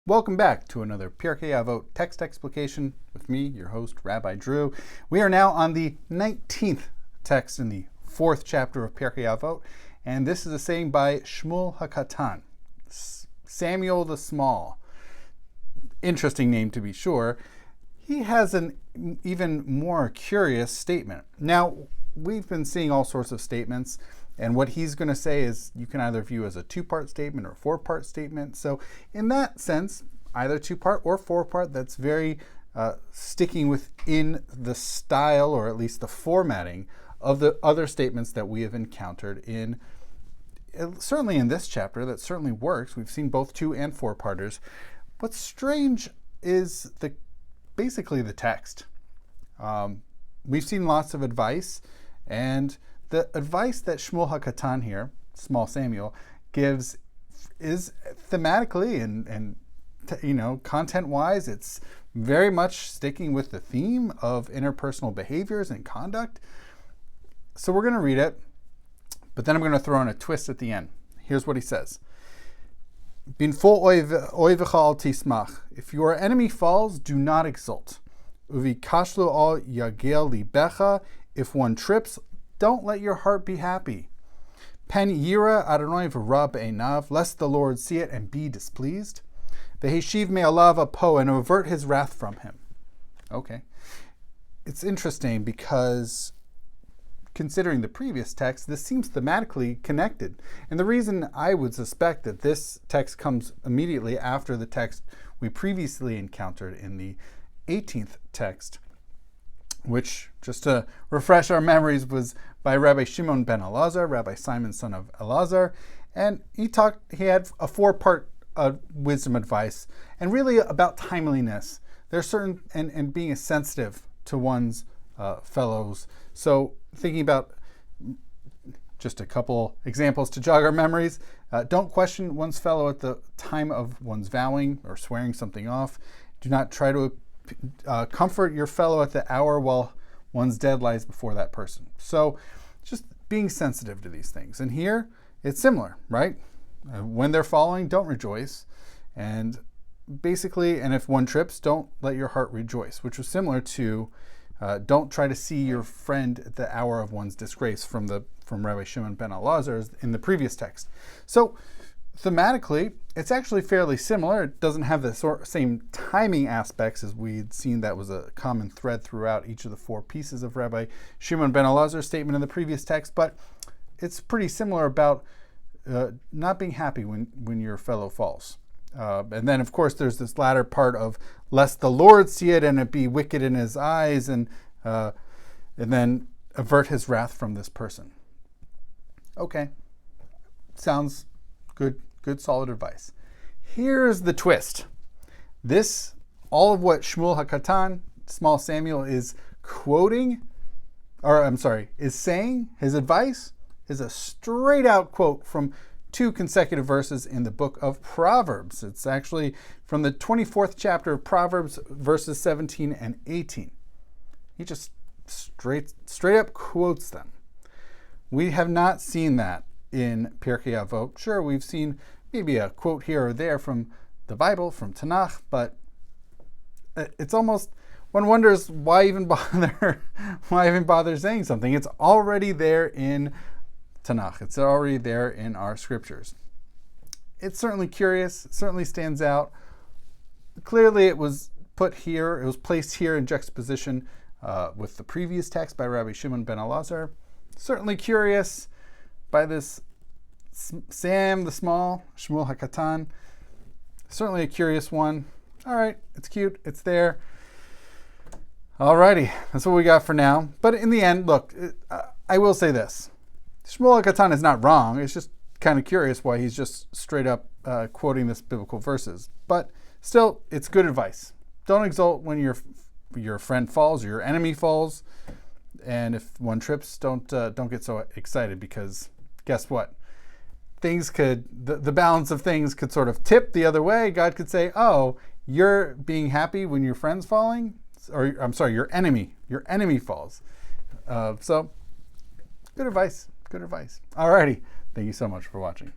Welcome back to another Pirkei Avot text explication with me, your host, Rabbi Drew. We are now on the 19th text in the 4th chapter of Pirkei Avot, and this is a saying by Shmuel HaKatan, Samuel the Small. Interesting name to be sure. He has an even more curious statement. Now, we've been seeing all sorts of statements, and what he's going to say is you can either view as a two-part statement or four-part statement. So in that sense, either two-part or four-part, that's very sticking within the style, or at least the formatting, of the other statements that we have encountered in, certainly in this chapter. That certainly works. We've seen both two and four-parters. What's strange is basically the text. We've seen lots of advice, and the advice that Shmuel HaKatan here, Small Samuel, gives is thematically and content-wise, it's very much sticking with the theme of interpersonal behaviors and conduct. So we're going to read it, but then I'm going to throw in a twist at the end. Here's what he says. Binfol oivecha al tismach. If your enemy falls, do not exult. Uvi kashlu al yagel libecha. If one trips, don't let your heart be happy. Pen yira Adonai v'ra be'enav, lest the Lord see it and be displeased. V'heshiv me'alav apo, and avert his wrath from him. Okay. It's interesting because considering the previous text, this seems thematically connected. And the reason I would suspect that this text comes immediately after the text we previously encountered in the 18th text, which, just to refresh our memories, was by Rabbi Shimon ben Elazar, Rabbi Simon, son of Elazar. And he had a four-part wisdom advice, and really about timeliness. There's certain, and being sensitive to one's fellows. So thinking about just a couple examples to jog our memories. Don't question one's fellow at the time of one's vowing or swearing something off. Do not try to comfort your fellow at the hour while one's dead lies before that person. So just being sensitive to these things. And here it's similar, right? When they're falling, don't rejoice. And basically, and if one trips, don't let your heart rejoice, which was similar to don't try to see your friend at the hour of one's disgrace from Rabbi Shimon ben Elazar in the previous text. So thematically, it's actually fairly similar. It doesn't have the same timing aspects as we'd seen that was a common thread throughout each of the four pieces of Rabbi Shimon ben Elazar's statement in the previous text, but it's pretty similar about not being happy when your fellow falls. And then, of course, there's this latter part of lest the Lord see it and it be wicked in his eyes, and then avert his wrath from this person. Okay, sounds good, solid advice. Here's the twist. All of what Shmuel HaKatan, Small Samuel, is saying, his advice is a straight out quote from two consecutive verses in the book of Proverbs. It's actually from the 24th chapter of Proverbs, verses 17 and 18. He just straight up quotes them. We have not seen that in Pirkei Avot. Sure, we've seen maybe a quote here or there from the Bible, from Tanakh, but it's almost, one wonders why even bother saying something. It's already there in Tanakh. It's already there in our scriptures. It's certainly curious. It certainly stands out. Clearly, it was placed here in juxtaposition with the previous text by Rabbi Shimon ben Elazar. Certainly curious by this Sam the Small, Shmuel HaKatan. Certainly a curious one. All right, it's cute. It's there. Alrighty, that's what we got for now. But in the end, look, I will say this. Shmuel HaKatan is not wrong. It's just kind of curious why he's just straight up quoting this biblical verses. But still, it's good advice. Don't exult when your friend falls or your enemy falls. And if one trips, don't get so excited, because guess what? The balance of things could sort of tip the other way. God could say, oh, you're being happy when your friend's falling, or I'm sorry, your enemy falls. So good advice. Alrighty. Thank you so much for watching.